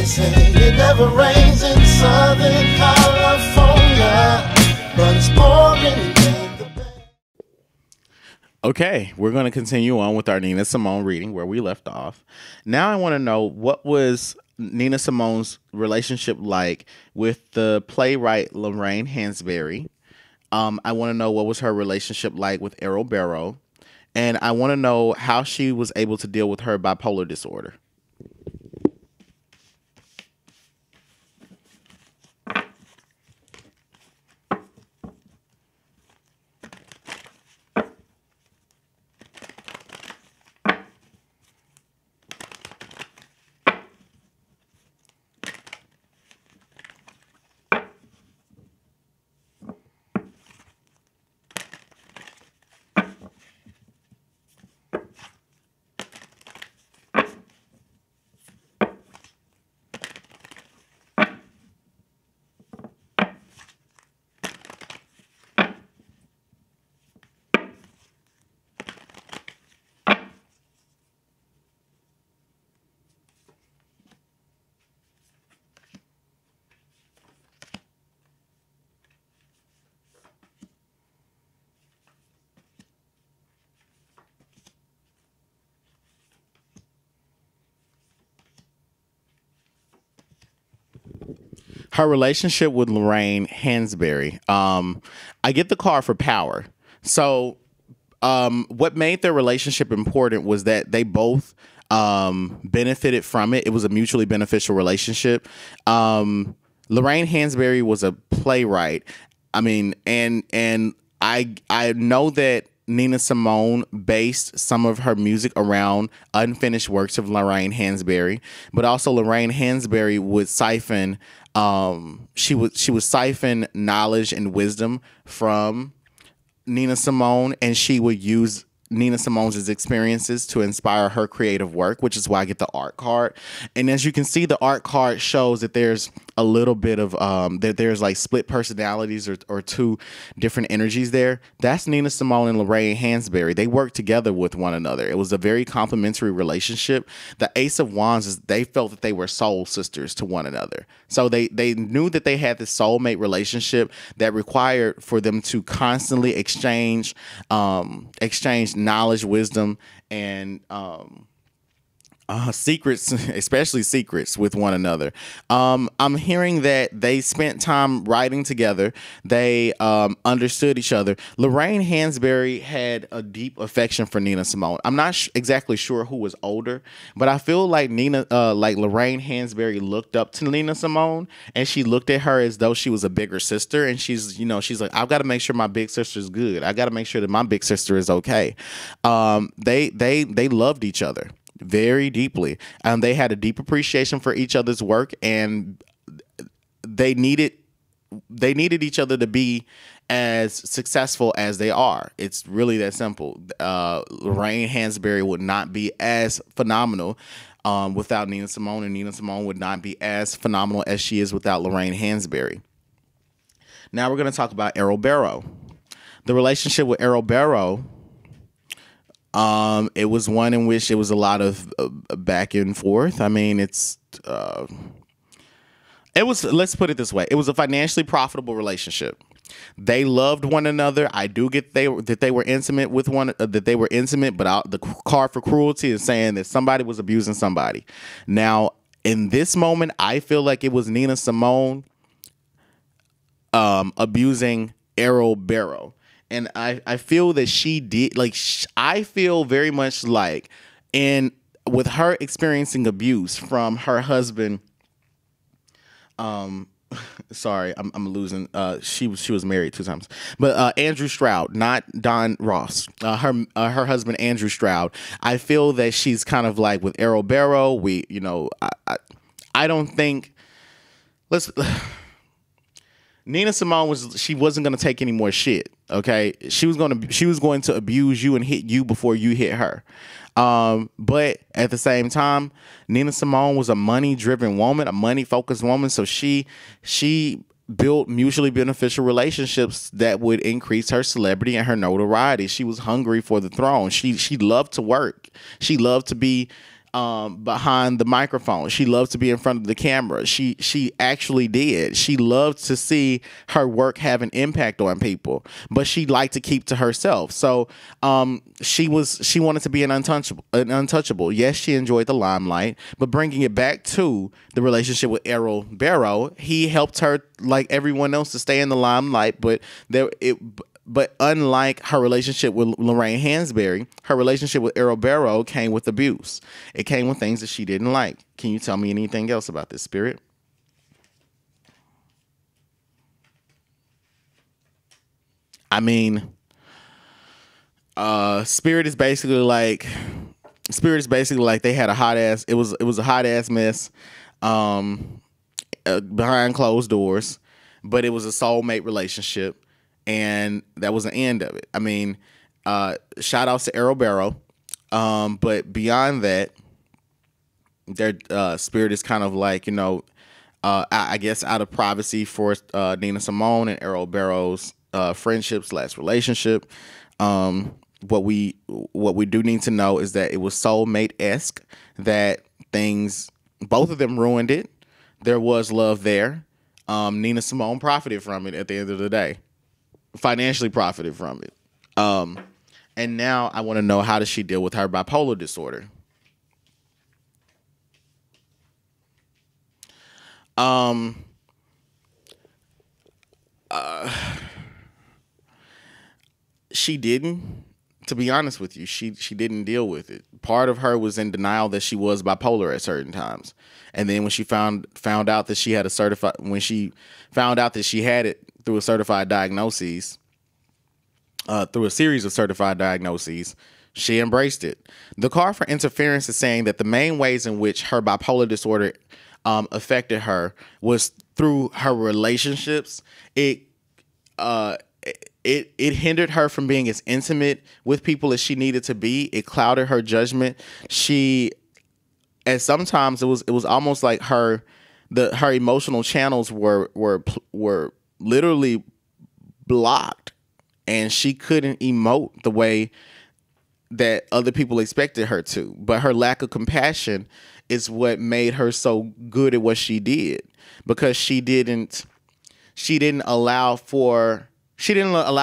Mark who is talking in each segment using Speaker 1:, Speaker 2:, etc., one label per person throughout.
Speaker 1: say it never rains in Southern California, but it's pouring in the Bay.
Speaker 2: Okay, we're going to continue on with our Nina Simone reading where we left off. Now I want to know, what was Nina Simone's relationship like with the playwright Lorraine Hansberry? I want to know what was her relationship like with Errol Barrow. And I want to know how she was able to deal with her bipolar disorder. Her relationship with Lorraine Hansberry. I get the card for power. So what made their relationship important was that they both benefited from it. It was a mutually beneficial relationship. Lorraine Hansberry was a playwright. I mean, and I know that Nina Simone based some of her music around unfinished works of Lorraine Hansberry, but also Lorraine Hansberry would siphon she would siphon knowledge and wisdom from Nina Simone, and she would use Nina Simone's experiences to inspire her creative work, which is why I get the art card. And as you can see, the art card shows that there's a little bit of that there's like split personalities or two different energies there. That's Nina Simone and Lorraine Hansberry. They work together with one another. It was a very complementary relationship. The Ace of Wands is they felt that they were soul sisters to one another. So they knew that they had this soulmate relationship that required for them to constantly exchange knowledge, wisdom, and secrets, especially secrets with one another. I'm hearing that they spent time writing together. They understood each other. Lorraine Hansberry had a deep affection for Nina Simone. I'm not exactly sure who was older, but I feel like Lorraine Hansberry looked up to Nina Simone, and she looked at her as though she was a bigger sister. And she's like, I've got to make sure my big sister's good. I got to make sure that my big sister is okay. They loved each other very deeply. They had a deep appreciation for each other's work, and they needed each other to be as successful as they are. It's really that simple. Lorraine Hansberry would not be as phenomenal without Nina Simone, and Nina Simone would not be as phenomenal as she is without Lorraine Hansberry. Now we're going to talk about Errol Barrow. The relationship with Errol Barrow, it was one in which it was a lot of back and forth. I mean, let's put it this way. It was a financially profitable relationship. They loved one another. I do get that they were intimate with but the card for cruelty is saying that somebody was abusing somebody. Now, in this moment, I feel like it was Nina Simone abusing Errol Barrow. And I feel that she did, I feel very much like with her experiencing abuse from her husband, sorry, I'm losing, she was married 2 times, but Andrew Stroud, not Don Ross, her husband, Andrew Stroud. I feel that she's kind of like with Errol Barrow. I don't think, Nina Simone wasn't going to take any more shit. Okay. She was going to abuse you and hit you before you hit her. But at the same time, Nina Simone was a money-driven woman, a money-focused woman. So she built mutually beneficial relationships that would increase her celebrity and her notoriety. She was hungry for the throne. She loved to work. She loved to be behind the microphone. She loves to be in front of the camera. She actually did. She loved to see her work have an impact on people, but she liked to keep to herself. So she wanted to be an untouchable. Yes, she enjoyed the limelight, but bringing it back to the relationship with Errol Barrow, he helped her like everyone else to stay in the limelight, but unlike her relationship with Lorraine Hansberry, her relationship with Errol Barrow came with abuse. It came with things that she didn't like. Can you tell me anything else about this, Spirit? I mean, Spirit is basically like they had a hot ass. It was a hot ass mess behind closed doors, but it was a soulmate relationship. And that was the end of it. I mean, shout outs to Errol Barrow. But beyond that, their Spirit is kind of like, I guess out of privacy for Nina Simone and Errol Barrow's friendship / relationship. What we do need to know is that it was soulmate-esque, that both of them ruined it. There was love there. Nina Simone profited from it at the end of the day. Financially profited from it. And now I want to know, how does she deal with her bipolar disorder? She didn't, to be honest with you, she didn't deal with it. Part of her was in denial that she was bipolar at certain times. And then when she found out that she had it through a certified diagnoses, through a series of certified diagnoses, she embraced it. The call for interference is saying that the main ways in which her bipolar disorder affected her was through her relationships. It hindered her from being as intimate with people as she needed to be. It clouded her judgment. And sometimes it was almost like her emotional channels were literally blocked, and she couldn't emote the way that other people expected her to. But her lack of compassion is what made her so good at what she did, because she didn't allow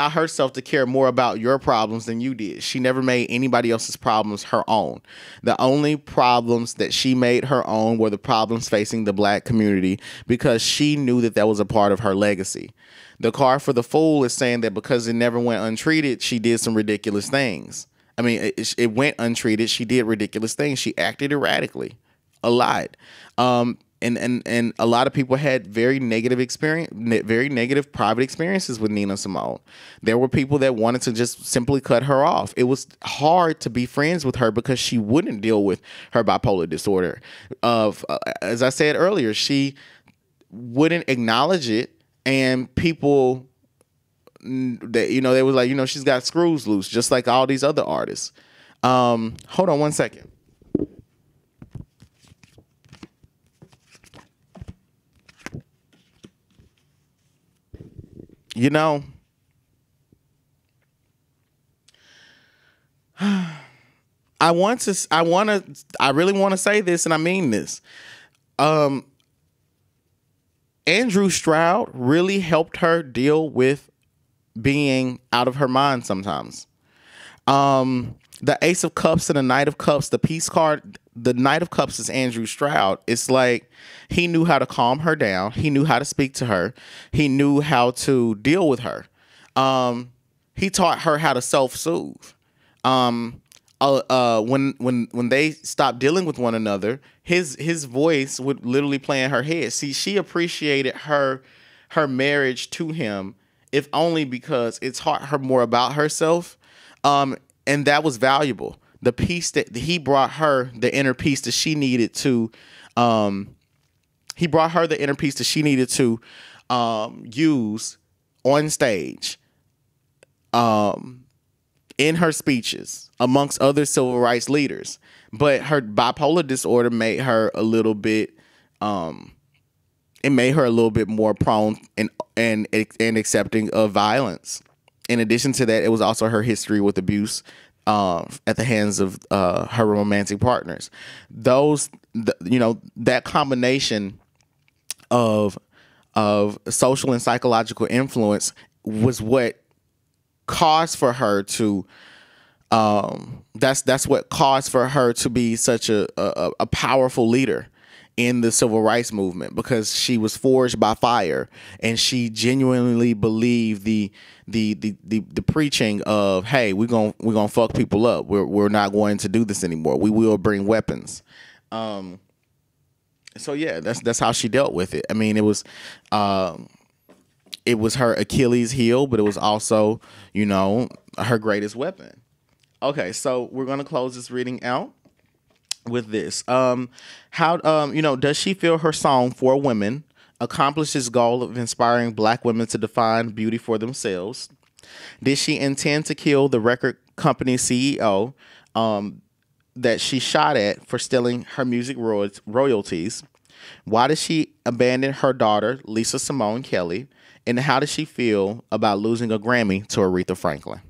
Speaker 2: herself to care more about your problems than you did. She never made anybody else's problems her own. The only problems that she made her own were the problems facing the Black community, because she knew that was a part of her legacy. The card for the fool is saying that because it never went untreated, she did some ridiculous things. I mean, it went untreated. She did ridiculous things. She acted erratically a lot. And a lot of people had very negative private experiences with Nina Simone. There were people that wanted to just simply cut her off. It was hard to be friends with her because she wouldn't deal with her bipolar disorder. As I said earlier, she wouldn't acknowledge it, and people that they was like, she's got screws loose, just like all these other artists. Hold on one second. I really want to say this, and I mean this. Andrew Stroud really helped her deal with being out of her mind sometimes. The Ace of Cups and the Knight of Cups, the Peace card, the Knight of Cups is Andrew Stroud. It's like he knew how to calm her down. He knew how to speak to her. He knew how to deal with her. He taught her how to self-soothe. When they stopped dealing with one another, his voice would literally play in her head. See, she appreciated her marriage to him, if only because it taught her more about herself. And that was valuable. The peace that he brought her, the inner peace that she needed to, use on stage, in her speeches, amongst other civil rights leaders. But her bipolar disorder made her a little bit, more prone and accepting of violence. In addition to that, it was also her history with abuse at the hands of her romantic partners. That combination of social and psychological influence was what caused for her to that's what caused for her to be such a powerful leader in the civil rights movement, because she was forged by fire, and she genuinely believed the preaching of, hey, we're gonna fuck people up. We're not going to do this anymore. We will bring weapons. So yeah, that's how she dealt with it. I mean, it was her Achilles heel, but it was also, her greatest weapon. Okay, so we're gonna close this reading out with this. Does she feel her song For Women accomplished its goal of inspiring Black women to define beauty for themselves? Did she intend to kill the record company CEO that she shot at for stealing her music royalties? Why did she abandon her daughter, Lisa Simone Kelly? And how does she feel about losing a Grammy to Aretha Franklin?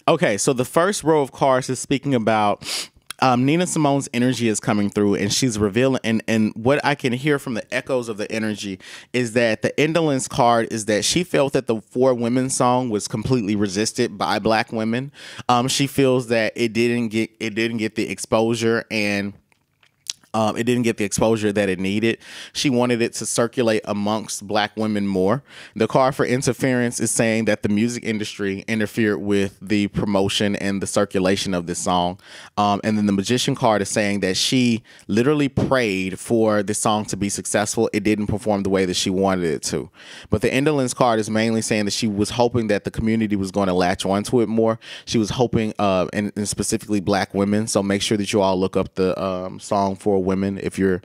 Speaker 2: Okay, so the first row of cards is speaking about Nina Simone's energy is coming through, and she's revealing, and what I can hear from the echoes of the energy is that the indolence card is that she felt that the For Women song was completely resisted by Black women. She feels that it didn't get the exposure, and it didn't get the exposure that it needed. She wanted it to circulate amongst Black women more. The card for interference is saying that the music industry interfered with the promotion and the circulation of this song. And then the Magician card is saying that she literally prayed for the song to be successful. It didn't perform the way that she wanted it to. But the Indolence card is mainly saying that she was hoping that the community was going to latch onto it more. She was hoping, and specifically Black women. So make sure that you all look up the song For Women if you're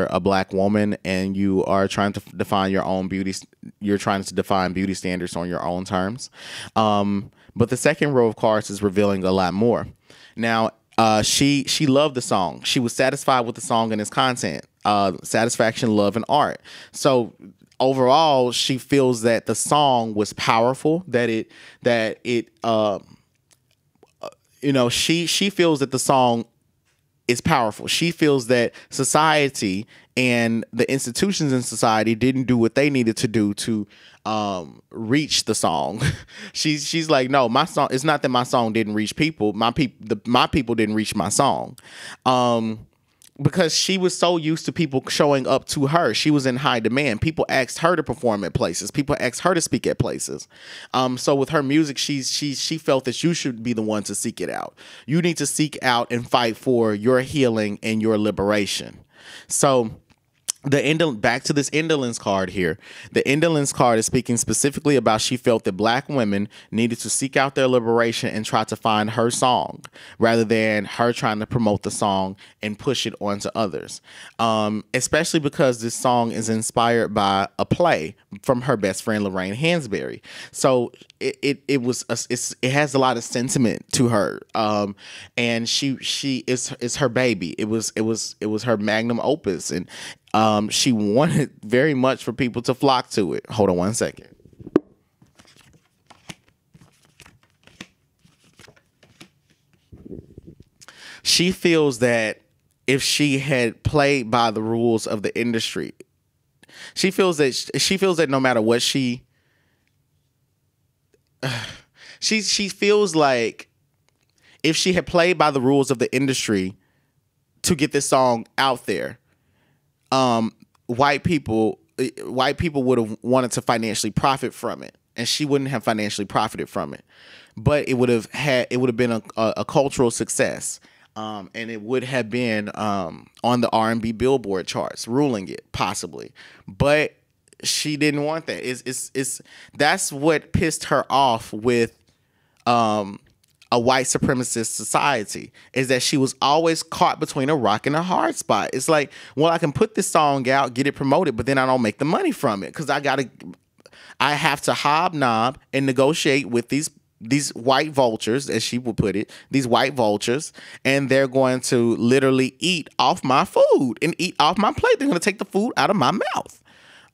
Speaker 2: a Black woman and you are trying to define your own beauty. You're trying to define beauty standards on your own terms. But the second row of cards is revealing a lot more. Now, she loved the song. She was satisfied with the song and its content. Satisfaction, love, and art. So overall, she feels that the song was powerful. She feels that the song is powerful. She feels that society and the institutions in society didn't do what they needed to do to reach the song. She's like, no, my song. It's not that my song didn't reach people. My people didn't reach my song. Because she was so used to people showing up to her. She was in high demand. People asked her to perform at places. People asked her to speak at places. So with her music, she felt that you should be the one to seek it out. You need to seek out and fight for your healing and your liberation. So back to this indolence card here. The indolence card is speaking specifically about she felt that Black women needed to seek out their liberation and try to find her song rather than her trying to promote the song and push it onto others. Especially because this song is inspired by a play from her best friend Lorraine Hansberry. So it has a lot of sentiment to her. And she is her baby. It was her magnum opus, and she wanted very much for people to flock to it. Hold on one second. She feels that if she had played by the rules of the industry, she feels that no matter what she feels like if she had played by the rules of the industry to get this song out there, white people, white people would have wanted to financially profit from it, and she wouldn't have financially profited from it, but it would have been a cultural success. And it would have been on the R&B Billboard charts, ruling it possibly, but she didn't want that. That's what pissed her off with a white supremacist society, is that she was always caught between a rock and a hard spot. It's like, well, I can put this song out, get it promoted, but then I don't make the money from it because I have to hobnob and negotiate with these white vultures, as she would put it, these white vultures, and they're going to literally eat off my food and eat off my plate. They're going to take the food out of my mouth.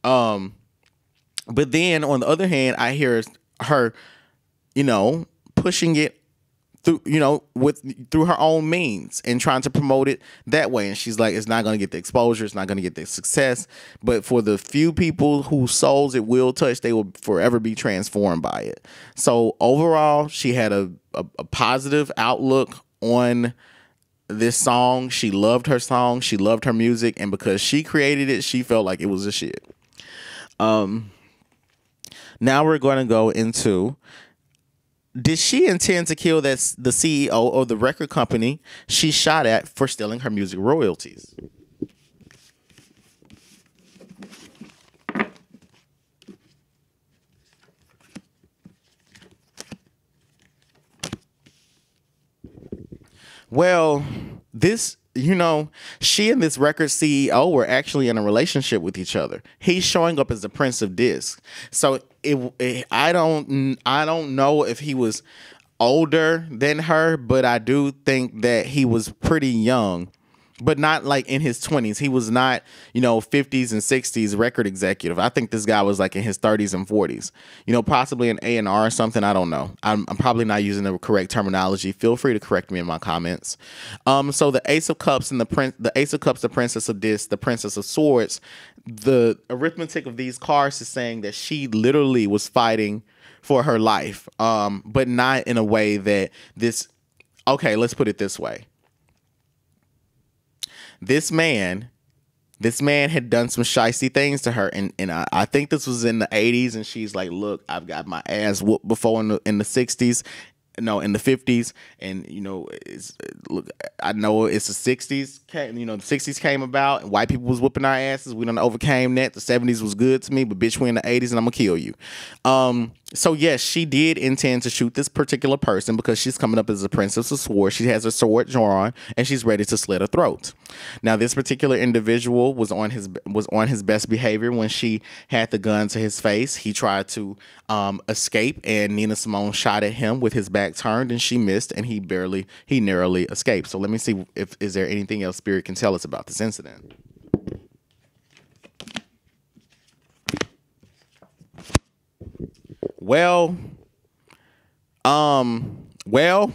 Speaker 2: But then on the other hand, I hear her, pushing it through, through her own means and trying to promote it that way. And she's like, it's not going to get the exposure. It's not going to get the success. But for the few people whose souls it will touch, they will forever be transformed by it. So overall, she had a positive outlook on this song. She loved her song. She loved her music. And because she created it, she felt like it was a shit. Now we're going to go into, did she intend to kill the CEO of the record company she shot at for stealing her music royalties? Well, she and this record CEO were actually in a relationship with each other. He's showing up as the Prince of Disc. So I don't know if he was older than her, but I do think that he was pretty young, but not like in his 20s. He was not, 50s and 60s record executive. I think this guy was like in his 30s and 40s, possibly an A&R or something. I don't know. I'm probably not using the correct terminology. Feel free to correct me in my comments. So the Ace of Cups and the Ace of Cups, the Princess of Discs, the Princess of Swords, the arithmetic of these cards is saying that she literally was fighting for her life, but not in a way that okay, let's put it this way. This man had done some shicey things to her, and I think this was in the 80s, and she's like, look, I've got my ass whooped before in the 60s, no, in the 50s, and look, I know it's the 60s, the 60s came about, and white people was whooping our asses. We done overcame that. The 70s was good to me, but bitch, we in the 80s, and I'm gonna kill you. So yes, she did intend to shoot this particular person because she's coming up as a Princess of Swords. She has her sword drawn and she's ready to slit her throat. Now, this particular individual was on his best behavior when she had the gun to his face. He tried to escape, and Nina Simone shot at him with his back turned, and she missed, and he narrowly escaped. So let me see is there anything else Spirit can tell us about this incident. Well, the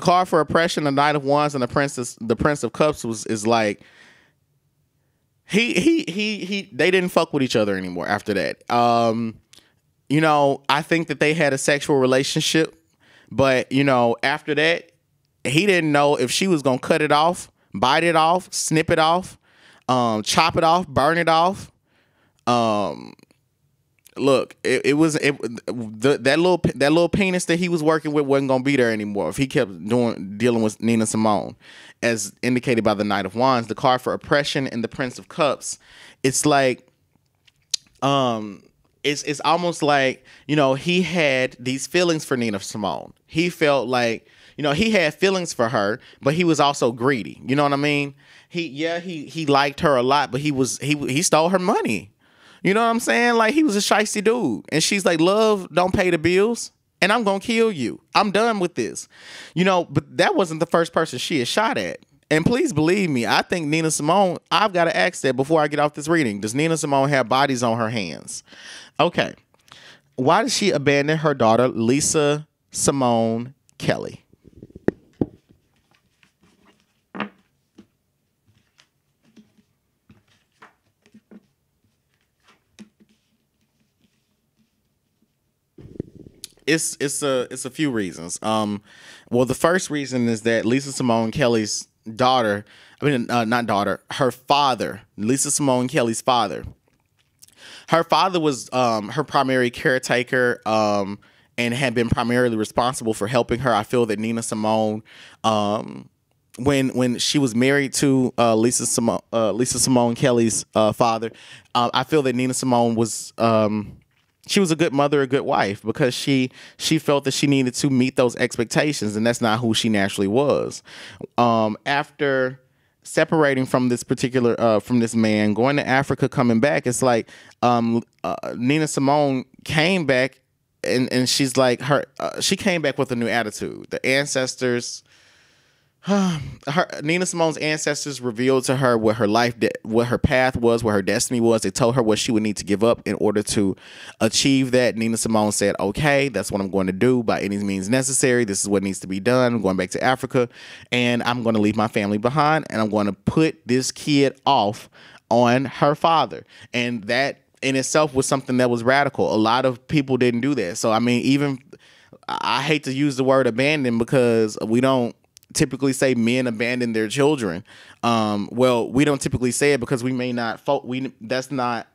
Speaker 2: card for oppression, the Knight of Wands, and the Prince of Cups is like they didn't fuck with each other anymore after that. I think that they had a sexual relationship, but after that, he didn't know if she was gonna cut it off, bite it off, snip it off, chop it off, burn it off. Look, that little penis that he was working with wasn't gonna be there anymore if he kept dealing with Nina Simone, as indicated by the Knight of Wands, the card for oppression, and the Prince of Cups. It's like, it's almost like he had these feelings for Nina Simone. He felt like he had feelings for her, but he was also greedy. You know what I mean? He liked her a lot, but he stole her money. You know what I'm saying? Like, he was a shicey dude. And she's like, love don't pay the bills, and I'm going to kill you. I'm done with this. But that wasn't the first person she had shot at. And please believe me, I think Nina Simone, I've got to ask that before I get off this reading. Does Nina Simone have bodies on her hands? Okay. Why did she abandon her daughter, Lisa Simone Kelly? It's a few reasons. Well, the first reason is that Lisa Simone Kelly's daughter, not daughter, her father, Lisa Simone Kelly's father, her father was her primary caretaker, and had been primarily responsible for helping her. I feel that Nina Simone, when she was married to Lisa Simone Kelly's father, I feel that Nina Simone was she was a good mother, a good wife, because she felt that she needed to meet those expectations, and that's not who she naturally was. After separating from this particular from this man, going to Africa, coming back, it's like Nina Simone came back, and she's like she came back with a new attitude. The ancestors, Nina Simone's ancestors revealed to her what her life, what her path was, what her destiny was. They told her what she would need to give up in order to achieve that. Nina Simone said, "Okay, that's what I'm going to do by any means necessary. This is what needs to be done. I'm going back to Africa, and I'm going to leave my family behind, and I'm going to put this kid off on her father." And that in itself was something that was radical. A lot of people didn't do that. So I mean, even I hate to use the word abandon, because we don't typically say men abandon their children. Well, we don't typically say it because we may not that's not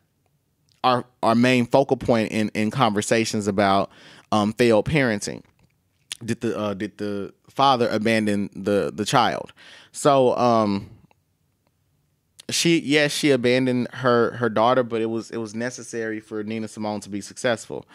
Speaker 2: our main focal point in conversations about failed parenting. Did the father abandon the child? So she abandoned her daughter, but it was necessary for Nina Simone to be successful.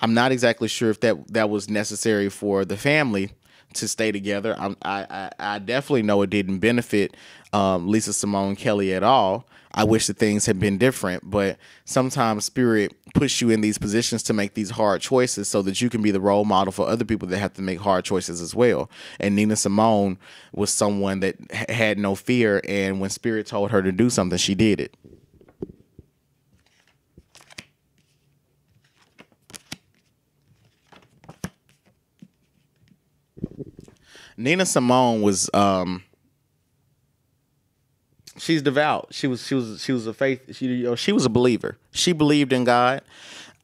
Speaker 2: I'm not exactly sure if that was necessary for the family to stay together. I definitely know it didn't benefit Lisa Simone Kelly at all. I wish that things had been different, but sometimes spirit puts you in these positions to make these hard choices so that you can be the role model for other people that have to make hard choices as well. And Nina Simone was someone that had no fear, and when spirit told her to do something, she did it. Nina Simone was she's devout. She was a faith. She was a believer. She believed in God.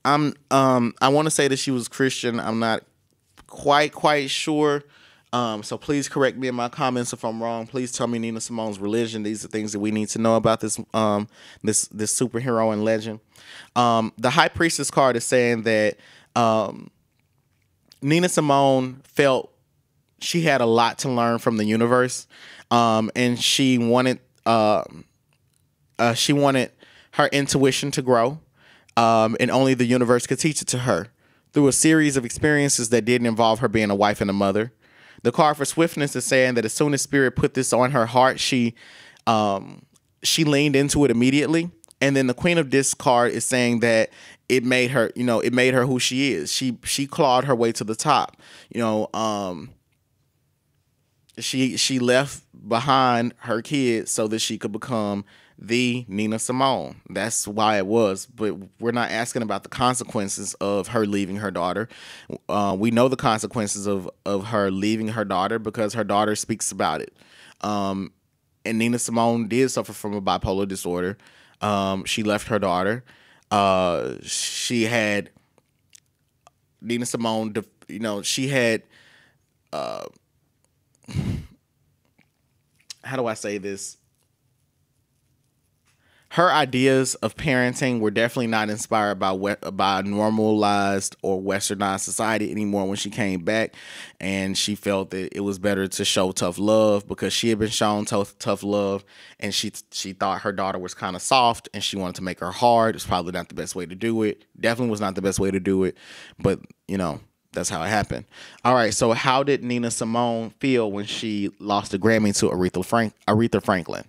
Speaker 2: I want to say that she was Christian. I'm not quite sure. So please correct me in my comments if I'm wrong. Please tell me Nina Simone's religion. These are things that we need to know about this this superhero and legend. The High Priestess card is saying that Nina Simone felt she had a lot to learn from the universe, and she wanted her intuition to grow, and only the universe could teach it to her through a series of experiences that didn't involve her being a wife and a mother. The card for swiftness is saying that as soon as spirit put this on her heart, she leaned into it immediately. And then the Queen of Discs card is saying that it made her who she is. She clawed her way to the top. She left behind her kids so that she could become the Nina Simone. That's why it was. But we're not asking about the consequences of her leaving her daughter. We know the consequences of her leaving her daughter because her daughter speaks about it. And Nina Simone did suffer from a bipolar disorder. She left her daughter. She had Nina Simone, she had how do I say this? Her ideas of parenting were definitely not inspired by normalized or westernized society anymore when she came back, and she felt that it was better to show tough love because she had been shown tough love, and she thought her daughter was kind of soft, and she wanted to make her hard. It's probably not the best way to do it. Definitely was not the best way to do it, but that's how it happened. All right, so how did Nina Simone feel when she lost a Grammy to Aretha Franklin?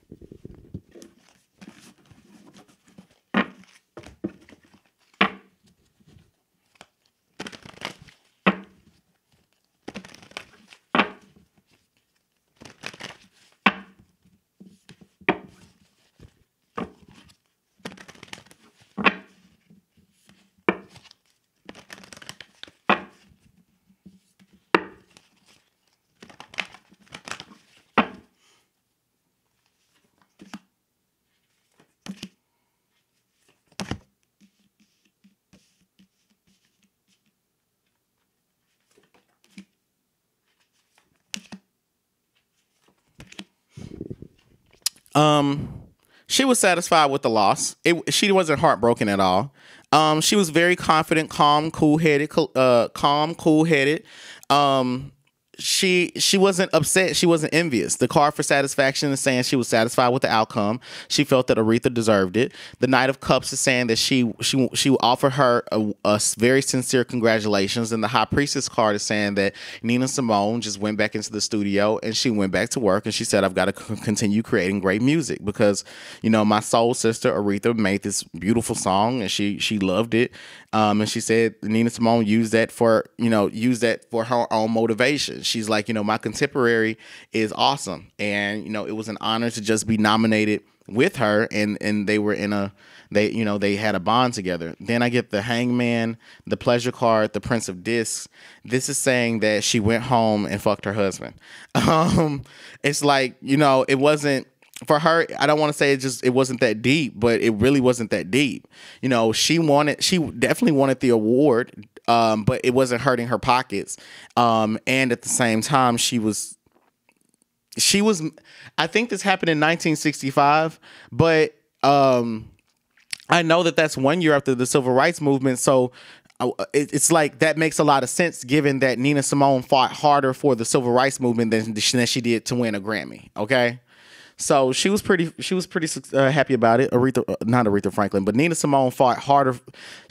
Speaker 2: She was satisfied with the loss. She wasn't heartbroken at all. She was very confident, calm, cool-headed, she wasn't upset. She wasn't envious. The card for satisfaction is saying she was satisfied with the outcome. She felt that Aretha deserved it. The Knight of Cups is saying that she offered her a very sincere congratulations. And the High Priestess card is saying that Nina Simone just went back into the studio and she went back to work and she said, I've got to continue creating great music because, you know, my soul sister Aretha made this beautiful song and she loved it. And she said Nina Simone used that for her own motivation. She's like, you know, my contemporary is awesome. And, you know, it was an honor to just be nominated with her. And they were they had a bond together. Then I get the Hangman, the Pleasure card, the Prince of Discs. This is saying that she went home and fucked her husband. It's like, you know, it wasn't. For her, I don't want to say it wasn't that deep, but it really wasn't that deep. You know, she definitely wanted the award, but it wasn't hurting her pockets. And at the same time, she was, I think this happened in 1965, but I know that that's 1 year after the Civil Rights Movement. So it's like that makes a lot of sense given that Nina Simone fought harder for the Civil Rights Movement than she did to win a Grammy. Okay. So she was pretty happy about it. Not Aretha Franklin, but Nina Simone fought harder.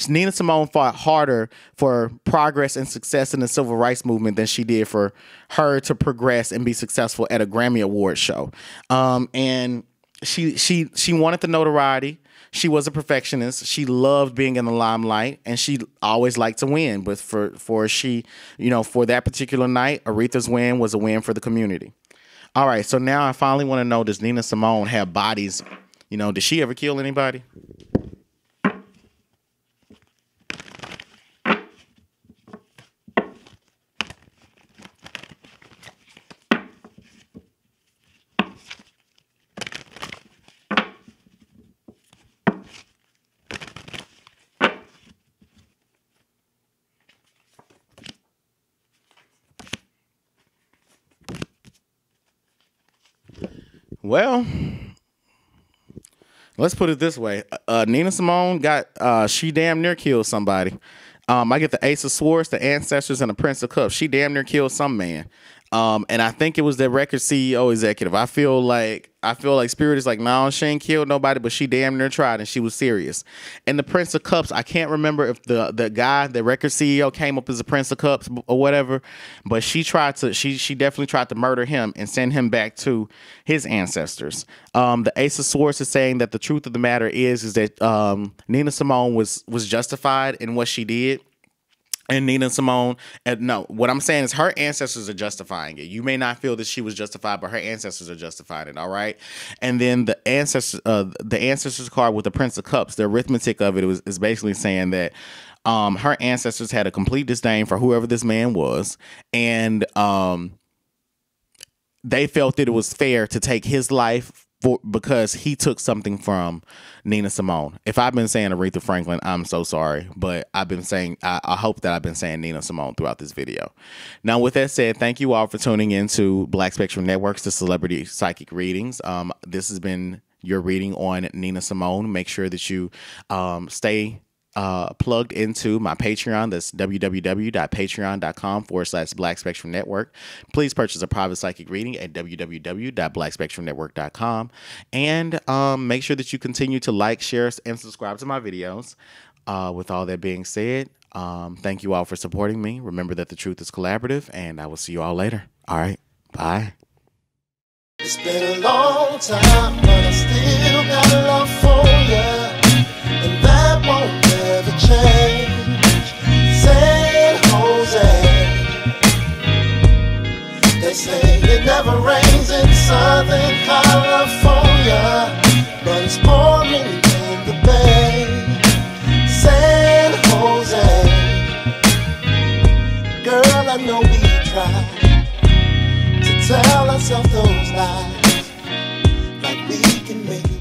Speaker 2: Nina Simone fought harder for progress and success in the Civil Rights Movement than she did for her to progress and be successful at a Grammy Award show. And she wanted the notoriety. She was a perfectionist. She loved being in the limelight, and she always liked to win. But for that particular night, Aretha's win was a win for the community. All right, so now I finally want to know, does Nina Simone have bodies? You know, did she ever kill anybody? Well, let's put it this way. Nina Simone she damn near killed somebody. I get the Ace of Swords, the Ancestors, and the Prince of Cups. She damn near killed some man. And I think it was the record CEO executive. I feel like Spirit is like, no, she ain't killed nobody, but she damn near tried and she was serious. And the Prince of Cups, I can't remember if the guy, the record CEO, came up as a Prince of Cups or whatever, but she definitely tried to murder him and send him back to his ancestors. The Ace of Swords is saying that the truth of the matter is that Nina Simone was justified in what she did. And Nina Simone, no, what I'm saying is her ancestors are justifying it. You may not feel that she was justified, but her ancestors are justifying it, all right? And then the ancestors card with the Prince of Cups, the arithmetic of it is basically saying that her ancestors had a complete disdain for whoever this man was, and they felt that it was fair to take his life because he took something from Nina Simone. If I've been saying Aretha Franklin, I'm so sorry, but I've been saying, I hope that I've been saying Nina Simone throughout this video. Now, with that said, thank you all for tuning into Black Spectrum Network's The Celebrity Psychic Readings. This has been your reading on Nina Simone. Make sure that you stay plugged into my Patreon. That's www.patreon.com/Black Spectrum Network. Please purchase a private psychic reading at www.blackspectrumnetwork.com. And make sure that you continue to like, share, and subscribe to my videos. With all that being said, thank you all for supporting me. Remember that the truth is collaborative, and I will see you all later. All right. Bye.
Speaker 1: It's been a long time, but I still got love for you, and that won't never change. San Jose, they say it never rains in Southern California, but it's pouring in the Bay. San Jose, girl, I know we tried to tell ourselves those lies, like we can make it.